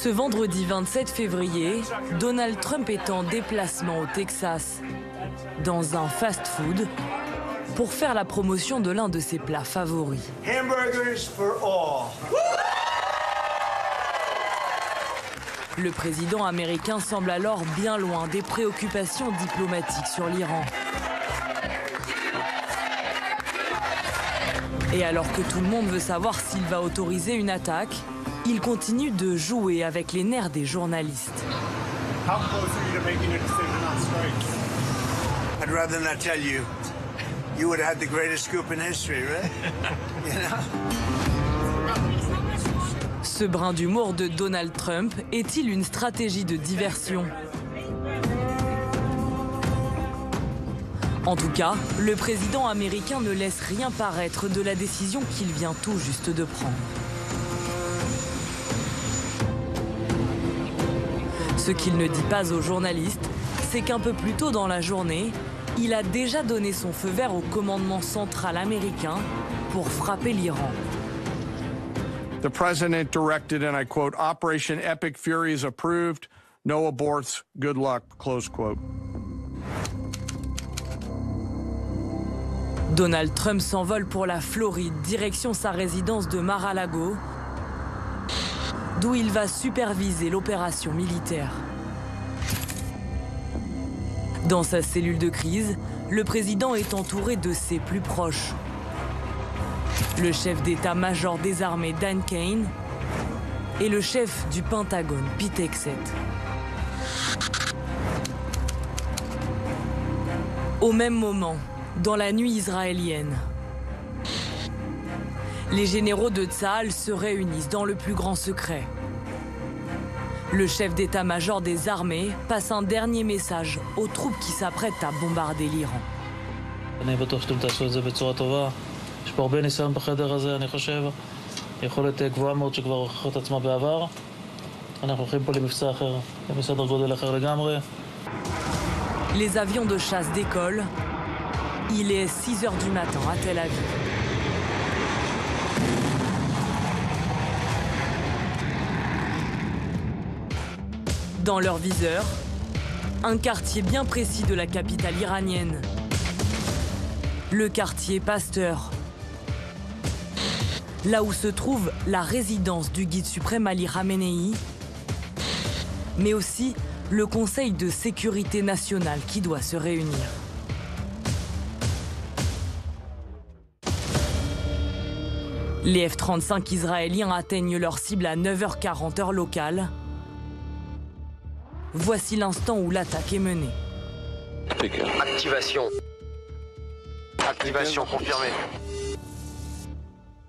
Ce vendredi 27 février, Donald Trump est en déplacement au Texas, dans un fast-food, pour faire la promotion de l'un de ses plats favoris. Hamburgers for all. Le président américain semble alors bien loin des préoccupations diplomatiques sur l'Iran. Et alors que tout le monde veut savoir s'il va autoriser une attaque, il continue de jouer avec les nerfs des journalistes. How close are you to making a decision on strikes? I'd rather not tell you. You would have had the greatest scoop in history, right? You know? Ce brin d'humour de Donald Trump est-il une stratégie de diversion? En tout cas, le président américain ne laisse rien paraître de la décision qu'il vient tout juste de prendre. Ce qu'il ne dit pas aux journalistes, c'est qu'un peu plus tôt dans la journée, il a déjà donné son feu vert au commandement central américain pour frapper l'Iran. The president directed, and I quote, Operation Epic Fury is approved. No aborts. Good luck, close quote. Donald Trump s'envole pour la Floride, direction sa résidence de Mar-a-Lago, d'où il va superviser l'opération militaire. Dans sa cellule de crise, le président est entouré de ses plus proches. Le chef d'état-major des armées Dan Kane et le chef du Pentagone Pete Hegseth. Au même moment, dans la nuit israélienne, les généraux de Tsahal se réunissent dans le plus grand secret. Le chef d'état-major des armées passe un dernier message aux troupes qui s'apprêtent à bombarder l'Iran. יש פה הרבה ניסיון בחדר הזה, אני חושב. יכולת גבוהה מאוד שכבר הוכיחה את עצמה בעבר. אנחנו הולכים פה למבצע אחר, למסדר גודל אחר לגמרי. Les avions de chasse décollent. Il est 6 h du matin à Tel Aviv. Dans leur viseur, un quartier bien précis de la capitale iranienne. Le quartier Pasteur. Là où se trouve la résidence du guide suprême Ali Khamenei, mais aussi le Conseil de sécurité nationale qui doit se réunir. Les F-35 israéliens atteignent leur cible à 9 h 40 heure locale. Voici l'instant où l'attaque est menée. Activation. Activation confirmée.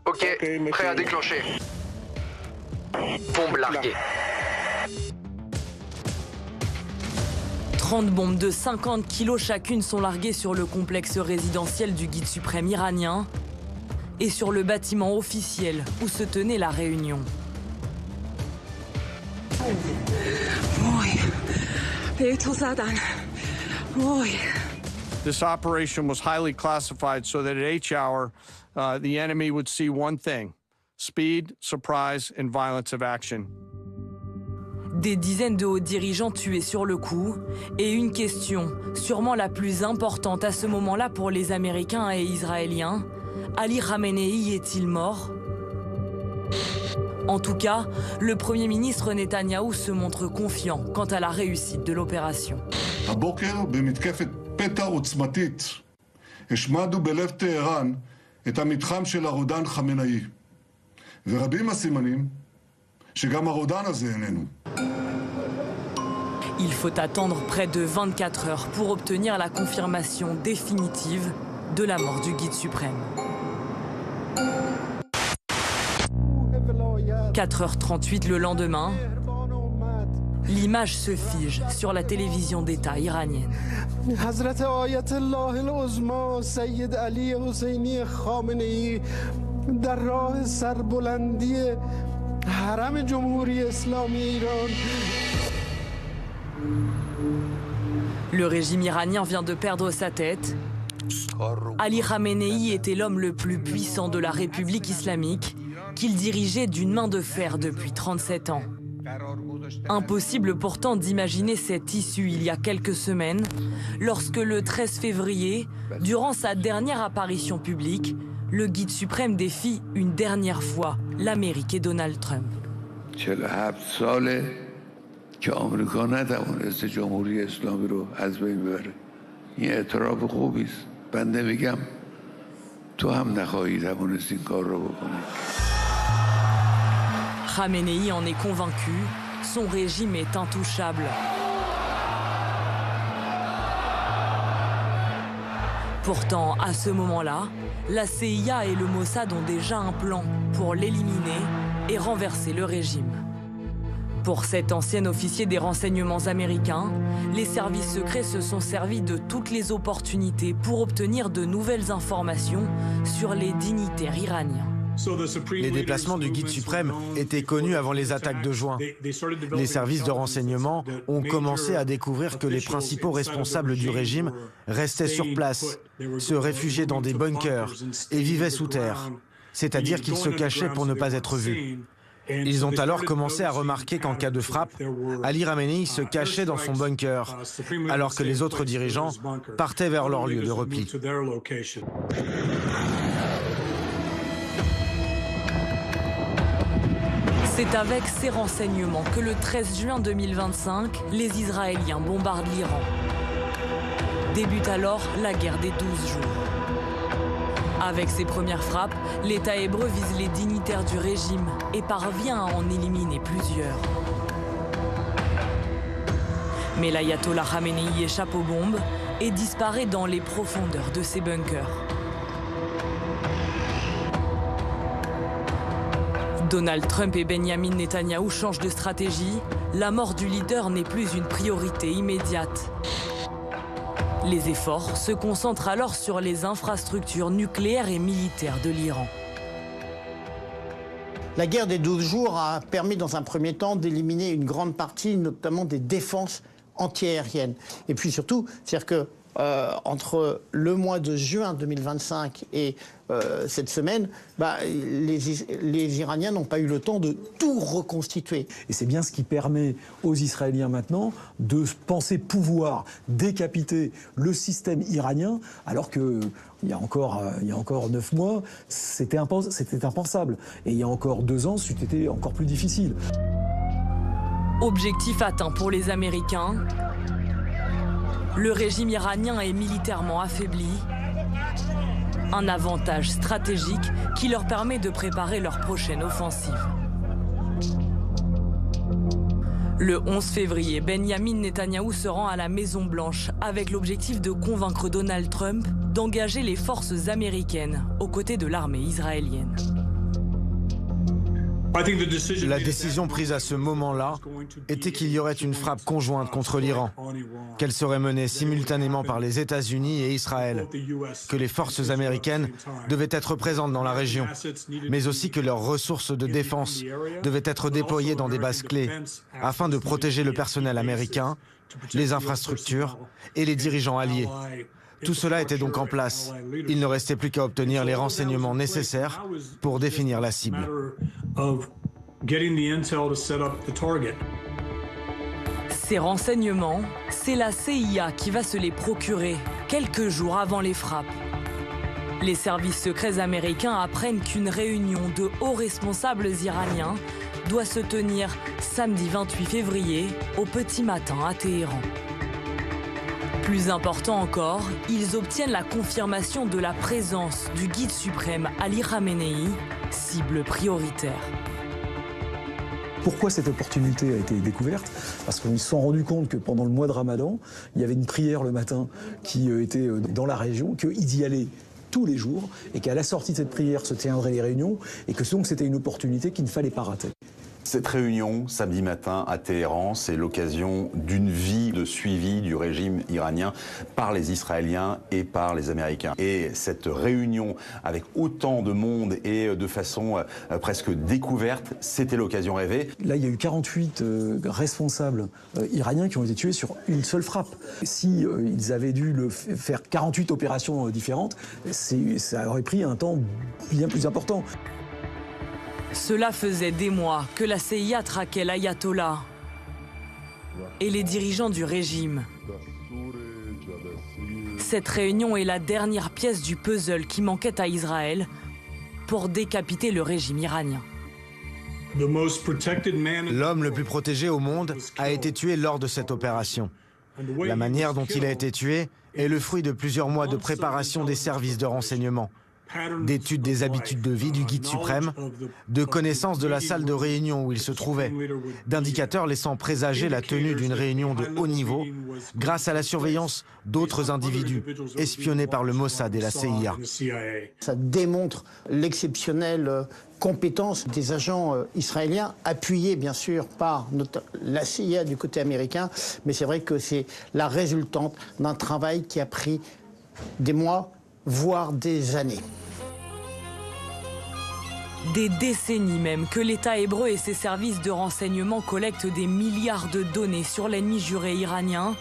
Ok, prêt à déclencher. Bombe larguée. 30 bombes de 50 kilos chacune sont larguées sur le complexe résidentiel du guide suprême iranien et sur le bâtiment officiel où se tenait la réunion. This operation was highly classified so that at each hour, the enemy would see one thing: speed, surprise, and violence of action. Des dizaines de hauts dirigeants tués sur le coup et une question, sûrement la plus importante à ce moment-là pour les Américains et Israéliens. Ali Khamenei est-il mort? En tout cas, le Premier ministre Netanyahou se montre confiant quant à la réussite de l'opération. פתע עוצמתית, השמדנו בלב טהרן את המתחם של הרודן חמינאי. ורבים הסימנים שגם הרודן הזה איננו. Il faut attendre près de 24 heures pour obtenir la confirmation définitive de la mort du guide suprême. 4h38 le lendemain, l'image se fige sur la télévision d'État iranienne. حضرت آیت الله العظمی سید علی حسینی خامنه‌ای در راه سربلندی حرم جمهوری اسلامی ایران. Le régime iranien vient de perdre sa tête. Ali Khamenei était l'homme le plus puissant de la République islamique, qu'il dirigeait d'une main de fer depuis 37 ans. Impossible pourtant d'imaginer cette issue il y a quelques semaines, lorsque le 13 février, durant sa dernière apparition publique, le guide suprême défie une dernière fois l'Amérique et Donald Trump. 47 ساله که آمریکا نتوانست جمهوری اسلامی رو از بین ببره. این اعتراف خوبی است. بنده میگم تو هم نخواهی توانست این کار رو بکنی. Khamenei en est convaincu, son régime est intouchable. Pourtant, à ce moment-là, la CIA et le Mossad ont déjà un plan pour l'éliminer et renverser le régime. Pour cet ancien officier des renseignements américains, les services secrets se sont servis de toutes les opportunités pour obtenir de nouvelles informations sur les dignitaires iraniens. Les déplacements du guide suprême étaient connus avant les attaques de juin. Les services de renseignement ont commencé à découvrir que les principaux responsables du régime restaient sur place, se réfugiaient dans des bunkers et vivaient sous terre, c'est-à-dire qu'ils se cachaient pour ne pas être vus. Ils ont alors commencé à remarquer qu'en cas de frappe, Ali Khamenei se cachait dans son bunker, alors que les autres dirigeants partaient vers leur lieu de repli. C'est avec ces renseignements que le 13 juin 2025, les Israéliens bombardent l'Iran. Débute alors la guerre des 12 jours. Avec ses premières frappes, l'État hébreu vise les dignitaires du régime et parvient à en éliminer plusieurs. Mais l'ayatollah Khamenei échappe aux bombes et disparaît dans les profondeurs de ses bunkers. Donald Trump et Benjamin Netanyahou changent de stratégie. La mort du leader n'est plus une priorité immédiate. Les efforts se concentrent alors sur les infrastructures nucléaires et militaires de l'Iran. La guerre des 12 jours a permis dans un premier temps d'éliminer une grande partie, notamment des défenses antiaériennes. Et puis surtout, c'est-à-dire que entre le mois de juin 2025 et cette semaine, les Iraniens n'ont pas eu le temps de tout reconstituer. Et c'est bien ce qui permet aux Israéliens maintenant de penser pouvoir décapiter le système iranien, alors que il y a encore 9 mois, c'était impensable. Et il y a encore 2 ans, c'était encore plus difficile. Objectif atteint pour les Américains. Le régime iranien est militairement affaibli. Un avantage stratégique qui leur permet de préparer leur prochaine offensive. Le 11 février, Benjamin Netanyahou se rend à la Maison-Blanche avec l'objectif de convaincre Donald Trump d'engager les forces américaines aux côtés de l'armée israélienne. La décision prise à ce moment-là était qu'il y aurait une frappe conjointe contre l'Iran, qu'elle serait menée simultanément par les États-Unis et Israël, que les forces américaines devaient être présentes dans la région, mais aussi que leurs ressources de défense devaient être déployées dans des bases clés afin de protéger le personnel américain, les infrastructures et les dirigeants alliés. Tout cela était donc en place. Il ne restait plus qu'à obtenir les renseignements nécessaires pour définir la cible. Ces renseignements, c'est la CIA qui va se les procurer quelques jours avant les frappes. Les services secrets américains apprennent qu'une réunion de hauts responsables iraniens doit se tenir samedi 28 février au petit matin à Téhéran. Plus important encore, ils obtiennent la confirmation de la présence du guide suprême Ali Khamenei, cible prioritaire. Pourquoi cette opportunité a été découverte? Parce qu'ils se sont rendus compte que pendant le mois de Ramadan, il y avait une prière le matin qui était dans la région, qu'ils y allaient tous les jours et qu'à la sortie de cette prière se tiendraient les réunions et que donc c'était une opportunité qu'il ne fallait pas rater. Cette réunion, samedi matin à Téhéran, c'est l'occasion d'une vie de suivi du régime iranien par les Israéliens et par les Américains. Et cette réunion avec autant de monde et de façon presque découverte, c'était l'occasion rêvée. Là, il y a eu 48 responsables iraniens qui ont été tués sur une seule frappe. Si ils avaient dû faire 48 opérations différentes, ça aurait pris un temps bien plus important. Cela faisait des mois que la CIA traquait l'ayatollah et les dirigeants du régime. Cette réunion est la dernière pièce du puzzle qui manquait à Israël pour décapiter le régime iranien. L'homme le plus protégé au monde a été tué lors de cette opération. La manière dont il a été tué est le fruit de plusieurs mois de préparation des services de renseignement, d'études des habitudes de vie du guide suprême, de connaissance de la salle de réunion où il se trouvait, d'indicateurs laissant présager la tenue d'une réunion de haut niveau grâce à la surveillance d'autres individus espionnés par le Mossad et la CIA. Ça démontre l'exceptionnelle compétence des agents israéliens, appuyés bien sûr par la CIA du côté américain, mais c'est vrai que c'est la résultante d'un travail qui a pris des mois, voire des années. Des décennies même que l'État hébreu et ses services de renseignement collectent des milliards de données sur l'ennemi juré iranien.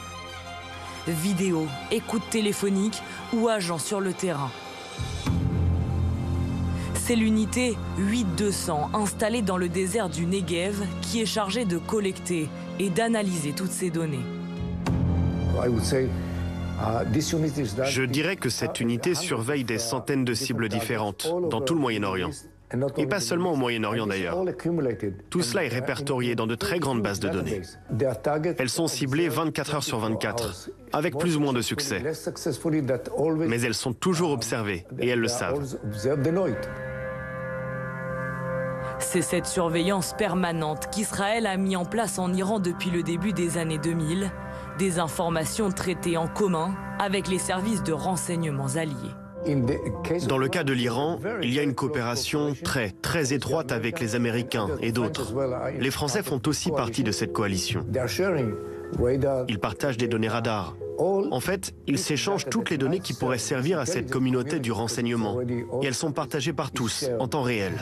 Vidéos, écoutes téléphoniques ou agents sur le terrain. C'est l'unité 8200 installée dans le désert du Negev qui est chargée de collecter et d'analyser toutes ces données. Je dirais que cette unité surveille des centaines de cibles différentes dans tout le Moyen-Orient. Et pas seulement au Moyen-Orient d'ailleurs. Tout cela est répertorié dans de très grandes bases de données. Elles sont ciblées 24 heures sur 24, avec plus ou moins de succès. Mais elles sont toujours observées, et elles le savent. C'est cette surveillance permanente qu'Israël a mis en place en Iran depuis le début des années 2000, des informations traitées en commun avec les services de renseignements alliés. Dans le cas de l'Iran, il y a une coopération très étroite avec les Américains et d'autres. Les Français font aussi partie de cette coalition. Ils partagent des données radars. En fait, ils s'échangent toutes les données qui pourraient servir à cette communauté du renseignement. Et elles sont partagées par tous, en temps réel.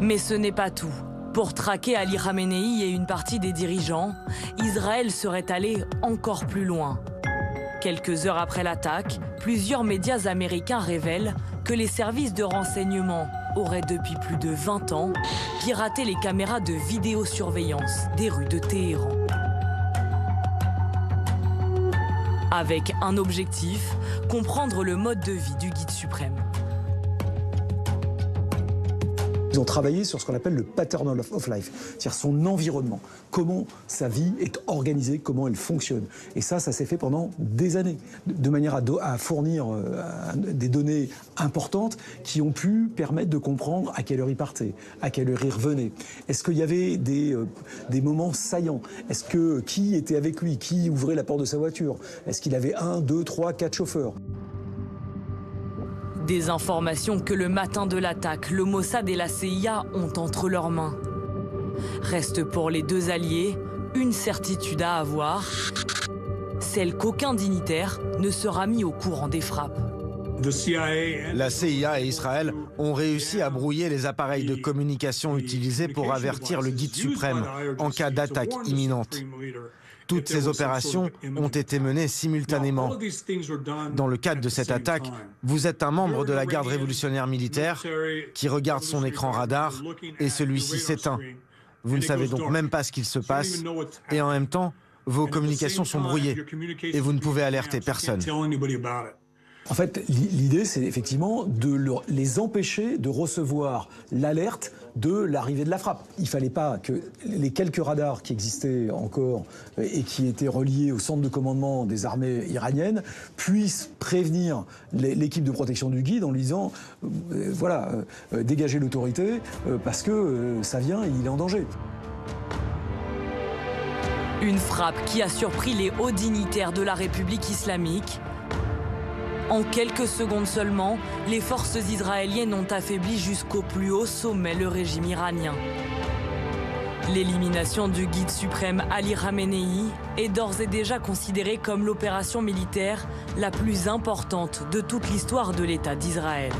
Mais ce n'est pas tout. Pour traquer Ali Khamenei et une partie des dirigeants, Israël serait allé encore plus loin. Quelques heures après l'attaque, plusieurs médias américains révèlent que les services de renseignement auraient depuis plus de 20 ans piraté les caméras de vidéosurveillance des rues de Téhéran. Avec un objectif, comprendre le mode de vie du guide suprême. Ils ont travaillé sur ce qu'on appelle le pattern of life, c'est-à-dire son environnement, comment sa vie est organisée, comment elle fonctionne. Et ça s'est fait pendant des années, de manière à fournir des données importantes qui ont pu permettre de comprendre à quelle heure il partait, à quelle heure il revenait. Est-ce qu'il y avait des moments saillants? Qui était avec lui? Qui ouvrait la porte de sa voiture? Est-ce qu'il avait 1, 2, 3, 4 chauffeurs? Des informations que le matin de l'attaque, le Mossad et la CIA ont entre leurs mains. Reste pour les deux alliés une certitude à avoir, celle qu'aucun dignitaire ne sera mis au courant des frappes. La CIA et Israël ont réussi à brouiller les appareils de communication utilisés pour avertir le guide suprême en cas d'attaque imminente. Toutes ces opérations ont été menées simultanément. Dans le cadre de cette attaque, vous êtes un membre de la garde révolutionnaire militaire qui regarde son écran radar et celui-ci s'éteint. Vous ne savez donc même pas ce qu'il se passe et en même temps, vos communications sont brouillées et vous ne pouvez alerter personne. En fait, l'idée, c'est effectivement de les empêcher de recevoir l'alerte de l'arrivée de la frappe. Il ne fallait pas que les quelques radars qui existaient encore et qui étaient reliés au centre de commandement des armées iraniennes puissent prévenir l'équipe de protection du guide en lui disant dégagez l'autorité parce que ça vient et il est en danger. Une frappe qui a surpris les hauts dignitaires de la République islamique. En quelques secondes seulement, les forces israéliennes ont affaibli jusqu'au plus haut sommet le régime iranien. L'élimination du guide suprême Ali Khamenei est d'ores et déjà considérée comme l'opération militaire la plus importante de toute l'histoire de l'État d'Israël.